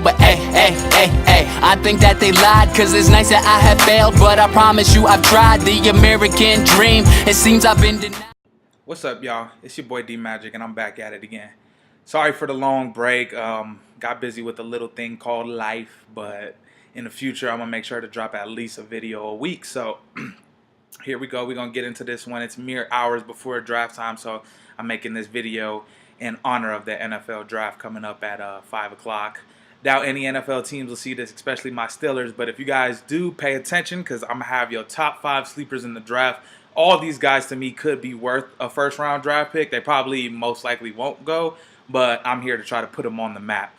But I think that they lied, cause it's nice that I have failed, but I promise you I've tried the American dream. It seems I've been denied. What's up, y'all? It's your boy D Magic, and I'm back at it again. Sorry for the long break. Got busy with a little thing called life, but in the future I'm gonna make sure to drop at least a video a week. So here we go. We're gonna get into this one. It's mere hours before draft time, so I'm making this video in honor of the NFL draft coming up at 5 o'clock. Doubt any NFL teams will see this, especially my Steelers, but if you guys do, pay attention, because I'm going to have your top 5 sleepers in the draft. All these guys, to me, could be worth a first-round draft pick. They probably most likely won't go, but I'm here to try to put them on the map.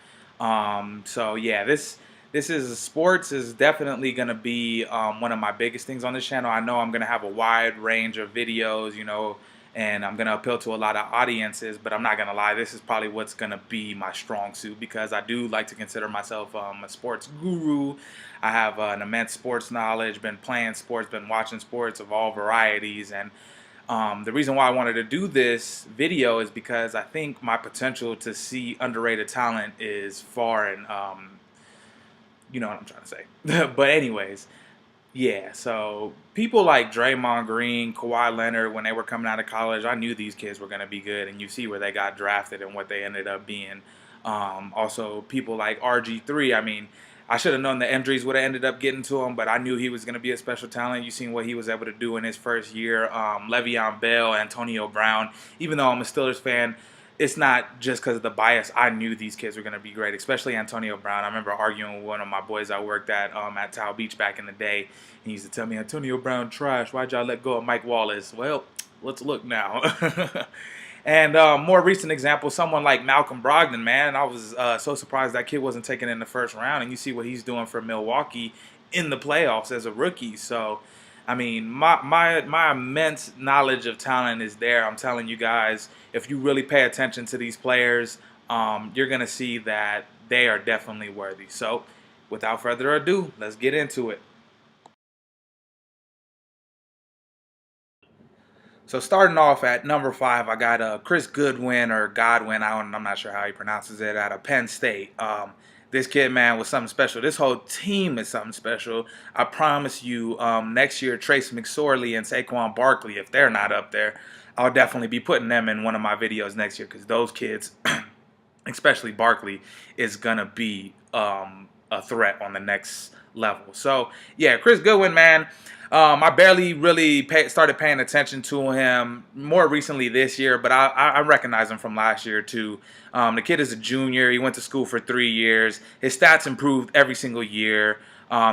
So, yeah, this is sports is definitely going to be one of my biggest things on this channel. I know I'm going to have a wide range of videos, you know, and I'm going to appeal to a lot of audiences, but I'm not going to lie, this is probably what's going to be my strong suit, because I do like to consider myself a sports guru. I have an immense sports knowledge, been playing sports, been watching sports of all varieties, and the reason why I wanted to do this video is because I think my potential to see underrated talent is far, and you know what I'm trying to say. But anyways, yeah, so people like Draymond Green, Kawhi Leonard, when they were coming out of college, I knew these kids were going to be good, and you see where they got drafted and what they ended up being. Also, people like RG3, I mean, I should have known the injuries would have ended up getting to him, but I knew he was going to be a special talent. You've seen what he was able to do in his first year. Le'Veon Bell, Antonio Brown, even though I'm a Steelers fan, it's not just because of the bias. I knew these kids were going to be great, especially Antonio Brown. I remember arguing with one of my boys I worked at Towel Beach back in the day. He used to tell me, Antonio Brown trash. Why'd y'all let go of Mike Wallace? Well, let's look now. And more recent example, someone like Malcolm Brogdon, man. I was so surprised that kid wasn't taken in the first round. And you see what he's doing for Milwaukee in the playoffs as a rookie. So, I mean, my immense knowledge of talent is there. I'm telling you guys, if you really pay attention to these players, you're going to see that they are definitely worthy. So, without further ado, let's get into it. So, starting off at number 5, I got Chris Goodwin, or Godwin. I'm not sure how he pronounces it, out of Penn State. This kid, man, was something special. This whole team is something special. I promise you, next year, Trace McSorley and Saquon Barkley, if they're not up there, I'll definitely be putting them in one of my videos next year, because those kids, especially Barkley, is going to be a threat on the next level. So, yeah, Chris Goodwin, man, I barely really started paying attention to him more recently this year, but I recognize him from last year too. The kid is a junior. He went to school for 3 years. His stats improved every single year.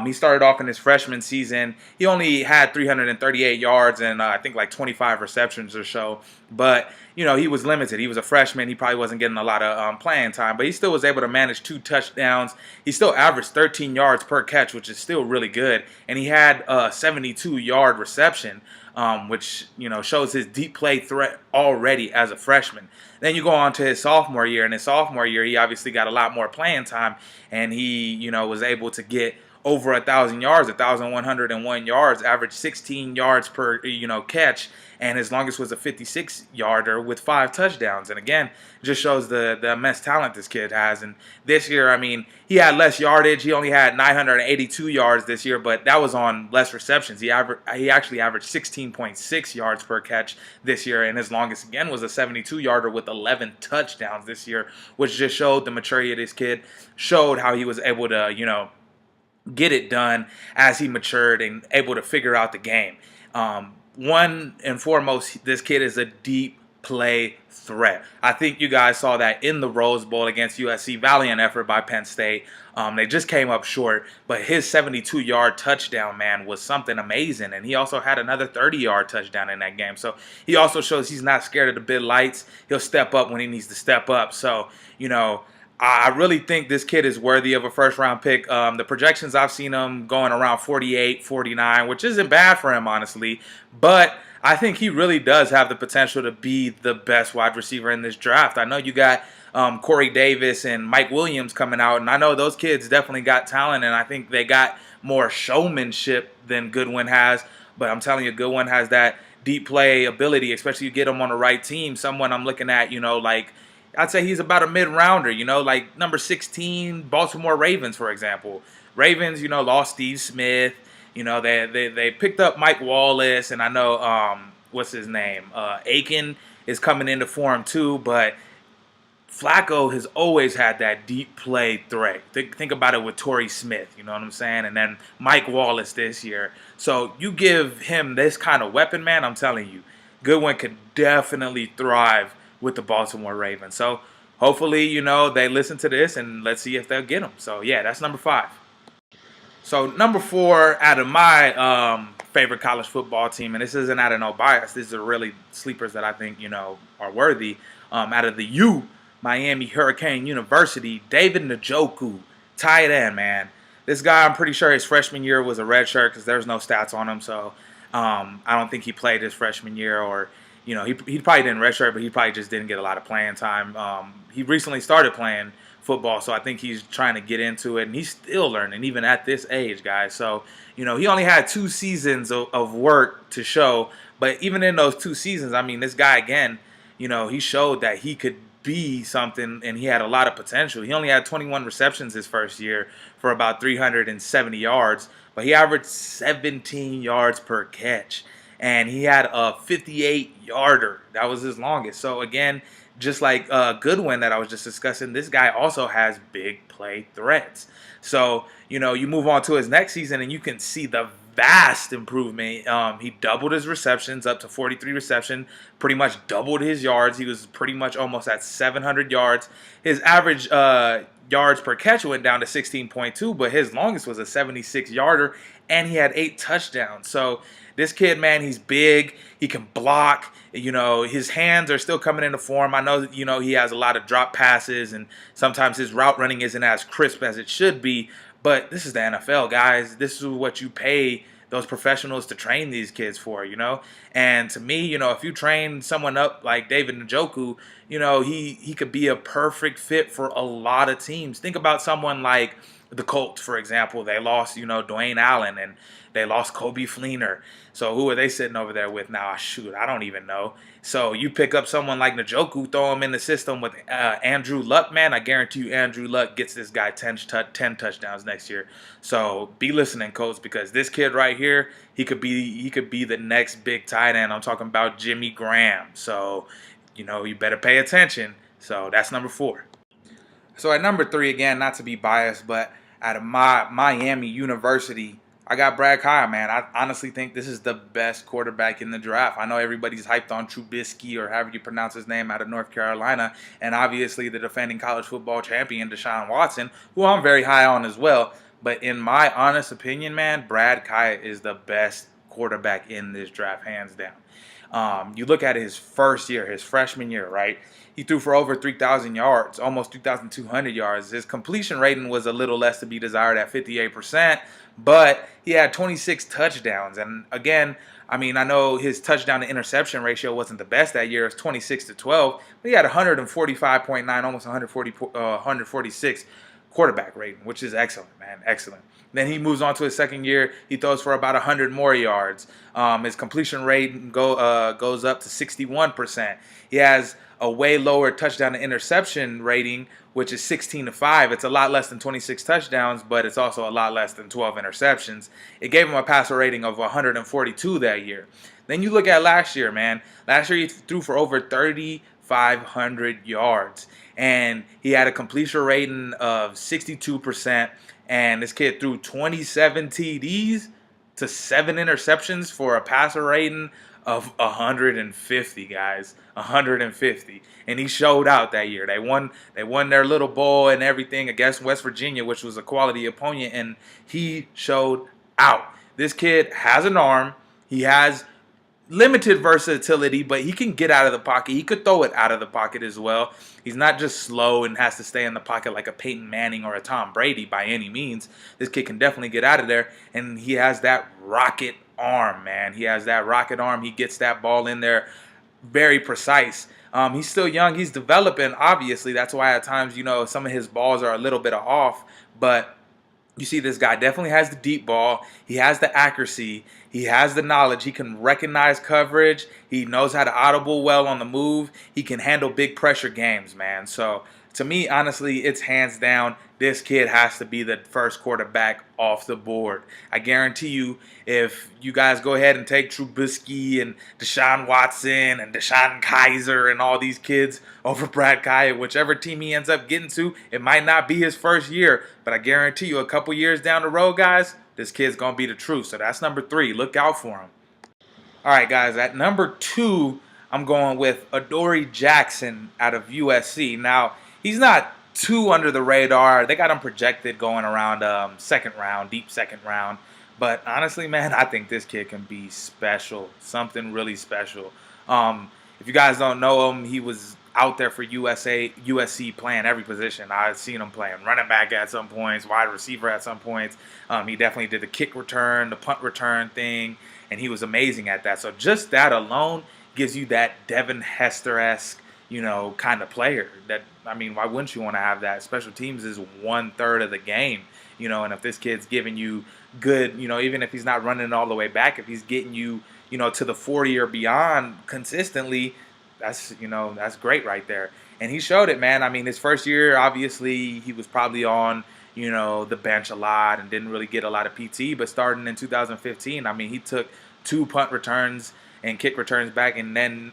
He started off in his freshman season. He only had 338 yards and I think like 25 receptions or so. But, you know, he was limited. He was a freshman. He probably wasn't getting a lot of playing time. But he still was able to manage 2 touchdowns. He still averaged 13 yards per catch, which is still really good. And he had a 72-yard reception, which, you know, shows his deep play threat already as a freshman. Then you go on to his sophomore year. In his sophomore year, he obviously got a lot more playing time. And he, you know, was able to get over 1,000 yards, 1,101 yards, averaged 16 yards per, you know, catch, and his longest was a 56-yarder with 5 touchdowns. And again, just shows the immense talent this kid has. And this year, I mean, he had less yardage. He only had 982 yards this year, but that was on less receptions. He actually averaged 16.6 yards per catch this year, and his longest again was a 72-yarder with 11 touchdowns this year, which just showed the maturity of this kid, showed how he was able to, you know, get it done as he matured and able to figure out the game. One and foremost, this kid is a deep play threat. I think you guys saw that in the Rose Bowl against USC. Valiant effort by Penn State. They just came up short, but his 72-yard touchdown, man, was something amazing. And he also had another 30-yard touchdown in that game. So he also shows he's not scared of the big lights. He'll step up when he needs to step up. So, you know, I really think this kid is worthy of a first-round pick. The projections I've seen him going around 48, 49, which isn't bad for him, honestly. But I think he really does have the potential to be the best wide receiver in this draft. I know you got Corey Davis and Mike Williams coming out, and I know those kids definitely got talent, and I think they got more showmanship than Goodwin has. But I'm telling you, Goodwin has that deep play ability, especially you get him on the right team. Someone I'm looking at, you know, like, I'd say he's about a mid-rounder, like number 16, Baltimore Ravens, for example. Ravens, lost Steve Smith. They picked up Mike Wallace, and I know what's his name, Aiken is coming into form too. But Flacco has always had that deep play threat. Think about it with Torrey Smith, you know what I'm saying? And then Mike Wallace this year. So you give him this kind of weapon, man, I'm telling you, Goodwin could definitely thrive with the Baltimore Ravens. So hopefully, they listen to this and let's see if they'll get him. So yeah, that's number 5. So number 4 out of my favorite college football team, and this isn't out of no bias. These are really sleepers that I think are worthy. Out of the Miami Hurricane University, David Njoku, tight end, man. This guy, I'm pretty sure his freshman year was a red shirt because there's no stats on him. So I don't think he played his freshman year, or he probably didn't redshirt, but he probably just didn't get a lot of playing time. He recently started playing football, so I think he's trying to get into it, and he's still learning, even at this age, guys. So, he only had 2 seasons of work to show, but even in those 2 seasons, I mean, this guy, again, he showed that he could be something, and he had a lot of potential. He only had 21 receptions his first year for about 370 yards, but he averaged 17 yards per catch, and he had a 58-yarder. That was his longest. So, again, just like Goodwin that I was just discussing, this guy also has big play threats. So, you move on to his next season and you can see the vast improvement. He doubled his receptions up to 43 reception, pretty much doubled his yards. He was pretty much almost at 700 yards. His average yards per catch went down to 16.2, but his longest was a 76-yarder, and he had 8 touchdowns. So this kid, man, he's big. He can block. His hands are still coming into form. I know, he has a lot of drop passes, and sometimes his route running isn't as crisp as it should be. But this is the NFL, guys. This is what you pay those professionals to train these kids for, And to me, if you train someone up like David Njoku, he could be a perfect fit for a lot of teams. Think about someone like the Colts, for example. They lost, Dwayne Allen, and they lost Kobe Fleener. So who are they sitting over there with now? Shoot, I don't even know. So you pick up someone like Njoku, throw him in the system with Andrew Luck, man. I guarantee you Andrew Luck gets this guy 10 touchdowns next year. So be listening, coach, because this kid right here, he could be the next big tight end. I'm talking about Jimmy Graham. So, you better pay attention. So that's number 4. So at number 3, again, not to be biased, but out of Miami University, I got Brad Kaaya, man. I honestly think this is the best quarterback in the draft. I know everybody's hyped on Trubisky, or however you pronounce his name, out of North Carolina, and obviously the defending college football champion, Deshaun Watson, who I'm very high on as well. But in my honest opinion, man, Brad Kaaya is the best quarterback in this draft, hands down. You look at his first year, his freshman year, right? He threw for over 3,000 yards, almost 3,200 yards. His completion rating was a little less to be desired at 58%, but he had 26 touchdowns. And again, I mean, I know his touchdown to interception ratio wasn't the best that year. It was 26-12, but he had 145.9, almost 146 quarterback rating, which is excellent, man, excellent. Then he moves on to his second year. He throws for about 100 more yards. His completion rate goes up to 61%. He has a way lower touchdown to interception rating, which is 16-5. It's a lot less than 26 touchdowns, but it's also a lot less than 12 interceptions. It gave him a passer rating of 142 that year. Then you look at last year, man. Last year he threw for over 3,500 yards, and he had a completion rating of 62%. And this kid threw 27 TDs to 7 interceptions for a passer rating of 150, guys. 150. And he showed out that year. They won their little bowl and everything against West Virginia, which was a quality opponent, and he showed out. This kid has an arm. He has limited versatility, but he can get out of the pocket. He could throw it out of the pocket as well. He's not just slow and has to stay in the pocket like a Peyton Manning or a Tom Brady by any means. This kid can definitely get out of there, and he has that rocket arm, man. He has that rocket arm. He gets that ball in there very precise. He's still young. He's developing, obviously. That's why at times, some of his balls are a little bit off, but You see, this guy definitely has the deep ball. He has the accuracy. He has the knowledge. He can recognize coverage. He knows how to audible well on the move. He can handle big pressure games, man. So to me, honestly, it's hands down. This kid has to be the first quarterback off the board. I guarantee you, if you guys go ahead and take Trubisky and Deshaun Watson and Deshaun Kaiser and all these kids over Brad Kaaya, whichever team he ends up getting to, it might not be his first year, but I guarantee you a couple years down the road, guys, this kid's going to be the truth. So that's number 3. Look out for him. All right, guys, at number 2, I'm going with Darby Jackson out of USC. Now, he's not too under the radar. They got him projected going around second round, deep second round. But honestly, man, I think this kid can be special, something really special. If you guys don't know him, he was out there for USC playing every position. I've seen him playing running back at some points, wide receiver at some points. He definitely did the kick return, the punt return thing, and he was amazing at that. So just that alone gives you that Devin Hester-esque, kind of player. That, I mean, why wouldn't you want to have that? Special teams is 1/3 of the game, and if this kid's giving you good, even if he's not running all the way back, if he's getting you, to the 40 or beyond consistently, that's great right there. And he showed it, man. I mean, his first year, obviously, he was probably on, the bench a lot and didn't really get a lot of PT. But starting in 2015, I mean, he took 2 punt returns and kick returns back. And then,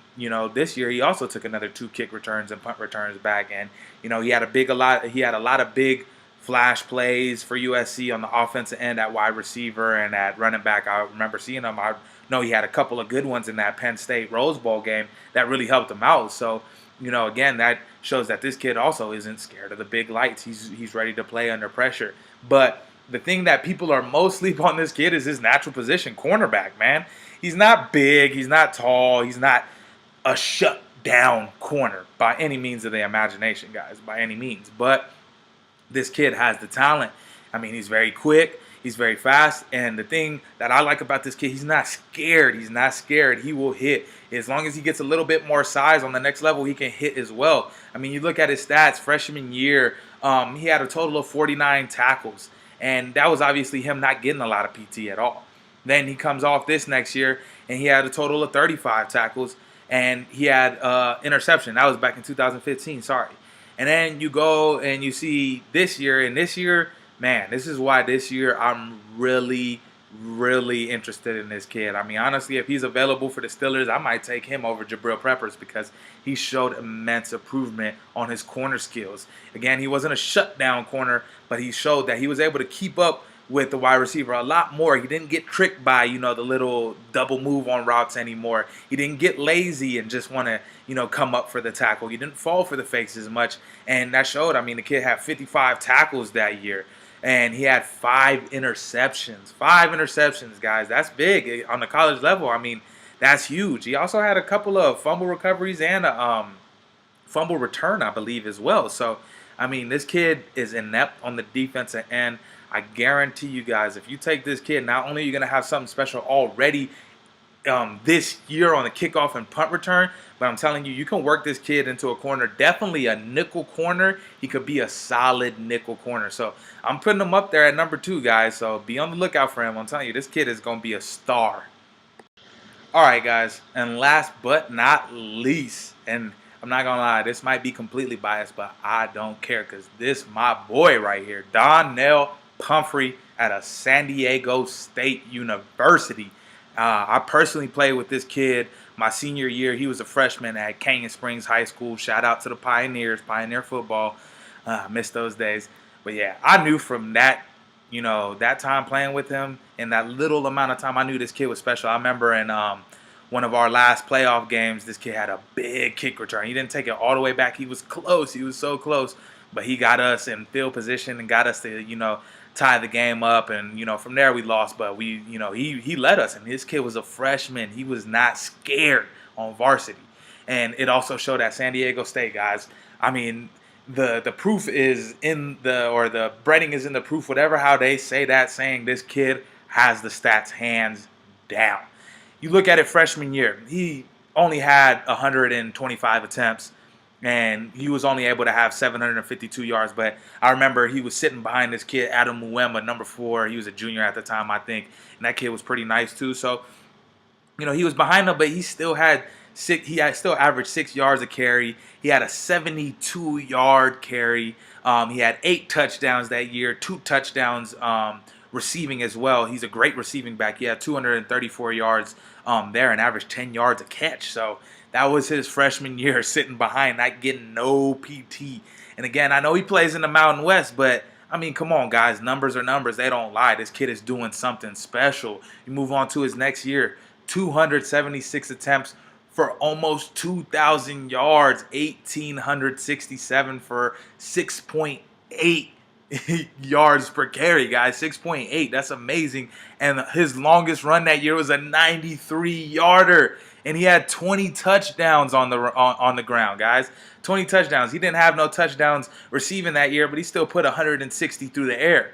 this year he also took another 2 kick returns and punt returns back. And, he had a lot of big flash plays for USC on the offensive end at wide receiver and at running back. I remember seeing him. I know he had a couple of good ones in that Penn State Rose Bowl game that really helped him out. So, again, that shows that this kid also isn't scared of the big lights. He's ready to play under pressure. But the thing that people are most sleep on this kid is his natural position, cornerback, man. He's not big. He's not tall. He's not a shut-down corner by any means of the imagination, guys, by any means. But this kid has the talent. I mean, he's very quick. He's very fast. And the thing that I like about this kid, he's not scared. He's not scared. He will hit. As long as he gets a little bit more size on the next level, he can hit as well. I mean, you look at his stats, freshman year, he had a total of 49 tackles. And that was obviously him not getting a lot of PT at all. Then he comes off this next year, and he had a total of 35 tackles. And he had interception. That was back in 2015, sorry. And then you go and you see this year, and this year, man, this is why this year I'm really, really interested in this kid. I mean, honestly, if he's available for the Steelers, I might take him over Jabrill Peppers because he showed immense improvement on his corner skills. Again, he wasn't a shutdown corner, but he showed that he was able to keep up with the wide receiver a lot more. He didn't get tricked by, the little double move on routes anymore. He didn't get lazy and just want to, come up for the tackle. He didn't fall for the fakes as much. And that showed. I mean, the kid had 55 tackles that year. And he had 5 interceptions. 5 interceptions, guys. That's big on the college level. I mean, that's huge. He also had a couple of fumble recoveries and a fumble return, I believe, as well. So, I mean, this kid is inept on the defensive end. I guarantee you guys, if you take this kid, not only are you going to have something special already this year on the kickoff and punt return, but I'm telling you, you can work this kid into a corner, definitely a nickel corner. He could be a solid nickel corner. So I'm putting him up there at number 2, guys. So be on the lookout for him. I'm telling you, this kid is going to be a star. All right, guys. And last but not least, and I'm not going to lie, this might be completely biased, but I don't care because this my boy right here, Donnell Humphrey out of San Diego State University. I personally played with this kid my senior year. He was a freshman at Canyon Springs High School. Shout out to the Pioneers, Pioneer football. Missed those days. But yeah, I knew from that, that time playing with him and that little amount of time, I knew this kid was special. I remember in one of our last playoff games, this kid had a big kick return. He didn't take it all the way back. He was close. He was so close. But he got us in field position and got us to, tie the game up, and from there we lost, but we he led us, and this kid was a freshman. He was not scared on varsity, and it also showed at San Diego State, guys. I mean, the proof is in the breading is in the proof, whatever how they say that saying. This kid has the stats hands down. You look at it freshman year, he only had 125 attempts, and he was only able to have 752 yards. But I remember he was sitting behind this kid, Adam Muema, number 4. He was a junior at the time, I think, and that kid was pretty nice too. So, he was behind him, but he still had still averaged 6 yards a carry. He had a 72-yard carry. He had 8 touchdowns that year, 2 touchdowns receiving as well. He's a great receiving back. He had 234 yards there and averaged 10 yards a catch. So that was his freshman year, sitting behind, not getting no PT. And again, I know he plays in the Mountain West, but I mean, come on, guys. Numbers are numbers. They don't lie. This kid is doing something special. You move on to his next year, 276 attempts for almost 2,000 yards, 1,867 for 6.8 yards per carry, guys. 6.8. That's amazing. And his longest run that year was a 93-yarder. And he had 20 touchdowns on the ground, guys. 20 touchdowns. He didn't have no touchdowns receiving that year, but he still put 160 through the air.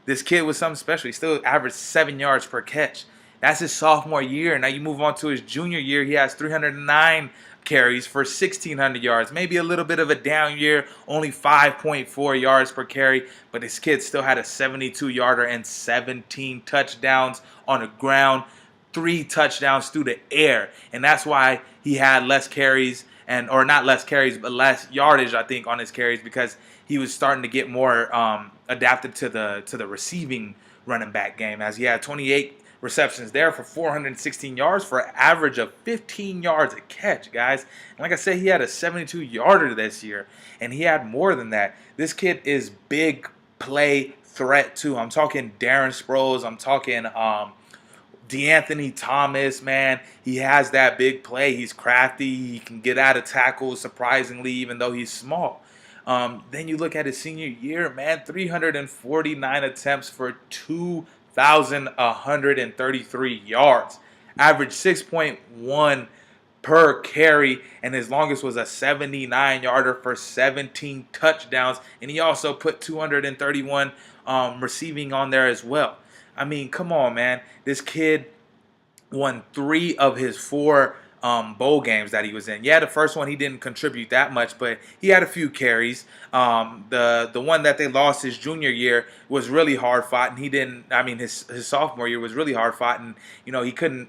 This kid was something special. He still averaged 7 yards per catch. That's his sophomore year. Now you move on to his junior year. He has 309 carries for 1,600 yards. Maybe a little bit of a down year, only 5.4 yards per carry. But this kid still had a 72-yarder and 17 touchdowns on the ground, 3 touchdowns through the air. And that's why he had less carries, or not less carries, but less yardage, I think, on his carries, because he was starting to get more adapted to the receiving running back game, as he had 28 receptions there for 416 yards for an average of 15 yards a catch, guys. And like I said, he had a 72-yarder this year, and he had more than that. This kid is big play threat too. I'm talking Darren Sproles. I'm talking DeAnthony Thomas, man. He has that big play. He's crafty. He can get out of tackles, surprisingly, even though he's small. Then you look at his senior year, man, 349 attempts for 2,133 yards. Average 6.1 per carry, and his longest was a 79-yarder for 17 touchdowns. And he also put 231 receiving on there as well. I mean, come on, man. This kid won 3 of his 4 bowl games that he was in. Yeah, the first one he didn't contribute that much, but he had a few carries. The one that they lost his junior year was really hard fought, and he didn't. I mean, his sophomore year was really hard fought, and he couldn't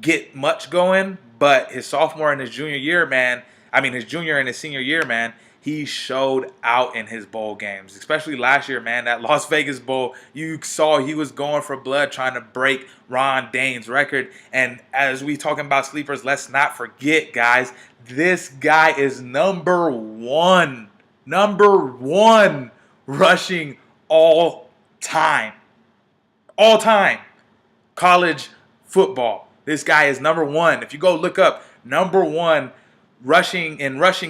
get much going. But his sophomore and his junior year, man. I mean, his junior and his senior year, man. He showed out in his bowl games, especially last year, man. That Las Vegas Bowl, you saw he was going for blood, trying to break Ron Dayne's record. And as we talking about sleepers, let's not forget, guys, this guy is number one rushing all time college football. This guy is number 1. If you go look up number 1 rushing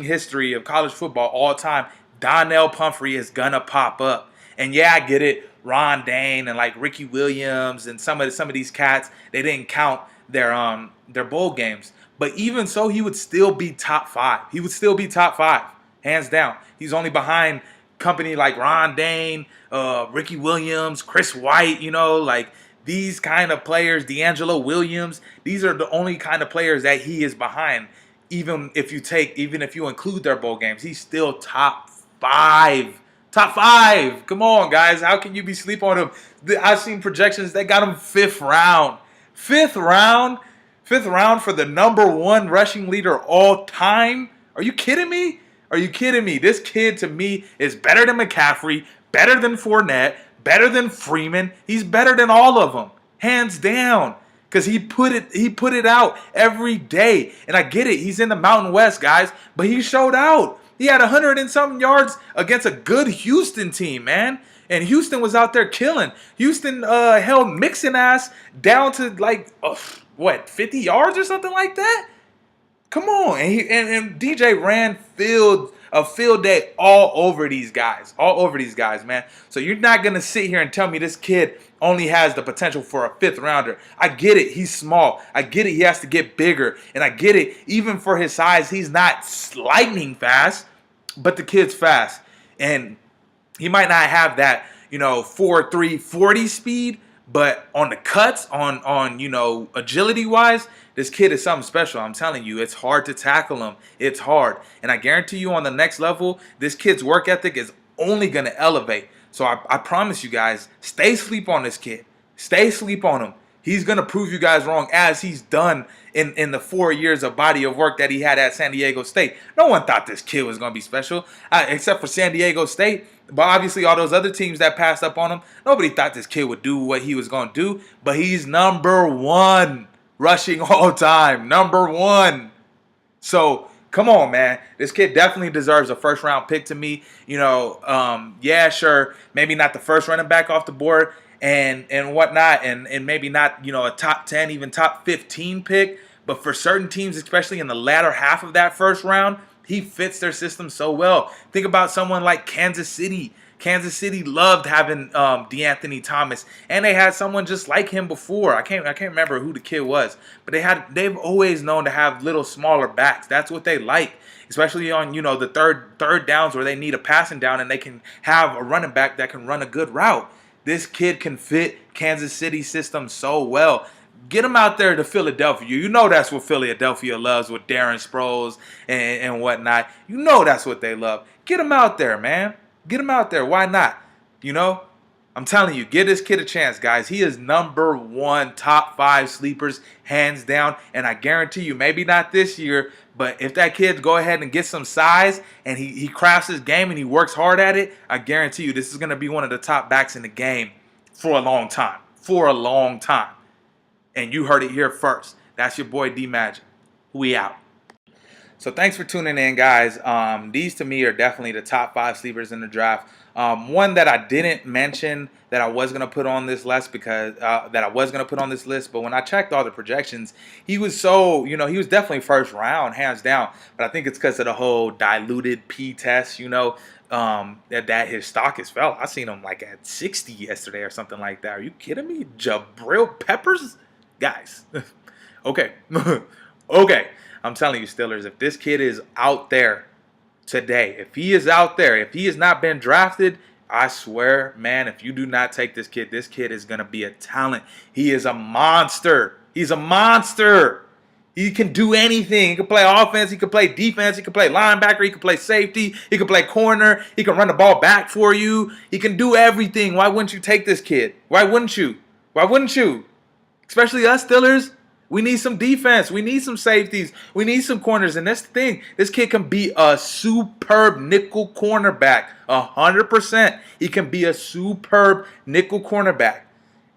history of college football all time, Donnell Humphrey is gonna pop up. And yeah, I get it. Ron Dayne and like Ricky Williams and some of these cats, they didn't count their bowl games. But even so, he would still be top 5. He would still be top 5, hands down. He's only behind company like Ron Dayne, Ricky Williams, Chris White. Like these kind of players, D'Angelo Williams. These are the only kind of players that he is behind. Even if you include their bowl games, he's still top 5. Top 5. Come on, guys. How can you be sleep on him? I've seen projections that got him 5th round. 5th round? 5th round for the number 1 rushing leader all time? Are you kidding me? This kid, to me, is better than McCaffrey, better than Fournette, better than Freeman. He's better than all of them. Hands down. Because he put it out every day. And I get it. He's in the Mountain West, guys. But he showed out. He had 100 and something yards against a good Houston team, man. And Houston was out there killing. Houston held Mixon ass down to 50 yards or something like that? Come on. And DJ ran a field day all over these guys. Man. So you're not going to sit here and tell me this kid only has the potential for a 5th rounder. I get it. He's small. I get it. He has to get bigger. And I get it. Even for his size, he's not lightning fast, but the kid's fast. And he might not have that, 4.3 40 speed, But on the cuts, on agility wise, this kid is something special. I'm telling you, it's hard to tackle him. It's hard. And I guarantee you on the next level, this kid's work ethic is only going to elevate. So I promise you guys, stay sleep on this kid. Stay sleep on him. He's going to prove you guys wrong, as he's done in the 4 years of body of work that he had at San Diego State. No one thought this kid was going to be special, except for San Diego State. But obviously all those other teams that passed up on him, nobody thought this kid would do what he was going to do. But he's number one rushing all time. Number one. So come on, man. This kid definitely deserves a first-round pick to me. Yeah, sure. Maybe not the first running back off the board and whatnot, and maybe not, a top 10, even top 15 pick. But for certain teams, especially in the latter half of that first round, he fits their system so well. Think about someone like Kansas City. Kansas City loved having DeAnthony Thomas, and they had someone just like him before. I can't remember who the kid was, but they've always known to have little smaller backs. That's what they like, especially on the third downs where they need a passing down and they can have a running back that can run a good route. This kid can fit Kansas City system so well. Get him out there to Philadelphia. You know that's what Philadelphia loves with Darren Sproles and whatnot. You know that's what they love. Get him out there, man. Get him out there. Why not? I'm telling you, give this kid a chance, guys. He is number one, top 5 sleepers, hands down. And I guarantee you, maybe not this year, but if that kid go ahead and get some size and he crafts his game and he works hard at it, I guarantee you this is going to be one of the top backs in the game for a long time. For a long time. And you heard it here first. That's your boy D Magic. We out. So thanks for tuning in, guys. These to me are definitely the top 5 sleepers in the draft. One that I didn't mention that I was gonna put on this list but when I checked all the projections, he was he was definitely first round, hands down. But I think it's because of the whole diluted P test, that his stock has fell. I seen him like at 60 yesterday or something like that. Are you kidding me? Jabrill Peppers, guys. Okay, okay. I'm telling you, Steelers, if this kid is out there today, if he is out there, if he has not been drafted, I swear, man, if you do not take this kid is going to be a talent. He is a monster. He's a monster. He can do anything. He can play offense. He can play defense. He can play linebacker. He can play safety. He can play corner. He can run the ball back for you. He can do everything. Why wouldn't you take this kid? Why wouldn't you? Why wouldn't you? Especially us Steelers. We need some defense. We need some safeties. We need some corners. And that's the thing. This kid can be a superb nickel cornerback. 100%. He can be a superb nickel cornerback.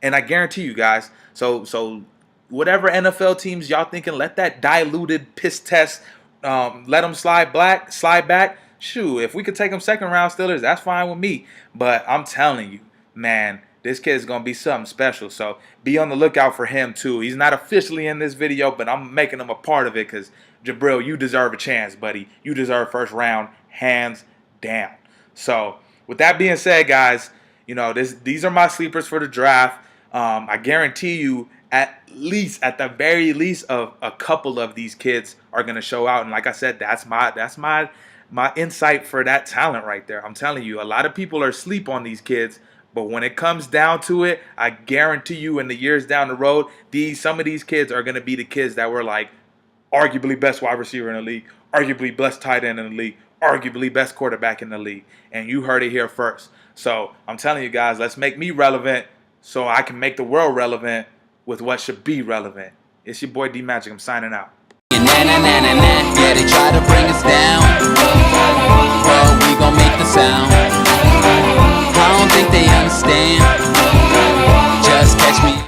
And I guarantee you guys, so whatever NFL teams y'all thinking, let that diluted piss test, let them slide back. Shoot, if we could take them second round Steelers, that's fine with me. But I'm telling you, man, this kid is going to be something special, so be on the lookout for him too. He's not officially in this video, but I'm making him a part of it because, Jabrill, you deserve a chance, buddy. You deserve first round, hands down. So with that being said, guys, these are my sleepers for the draft. I guarantee you at the very least, a couple of these kids are going to show out. And like I said, that's my insight for that talent right there. I'm telling you, a lot of people are asleep on these kids. But when it comes down to it, I guarantee you in the years down the road, some of these kids are going to be the kids that were like arguably best wide receiver in the league, arguably best tight end in the league, arguably best quarterback in the league. And you heard it here first. So I'm telling you guys, let's make me relevant so I can make the world relevant with what should be relevant. It's your boy D Magic. I'm signing out. Yeah, they try to bring us down, but we gon' make the sound. I don't think they understand. Just catch me.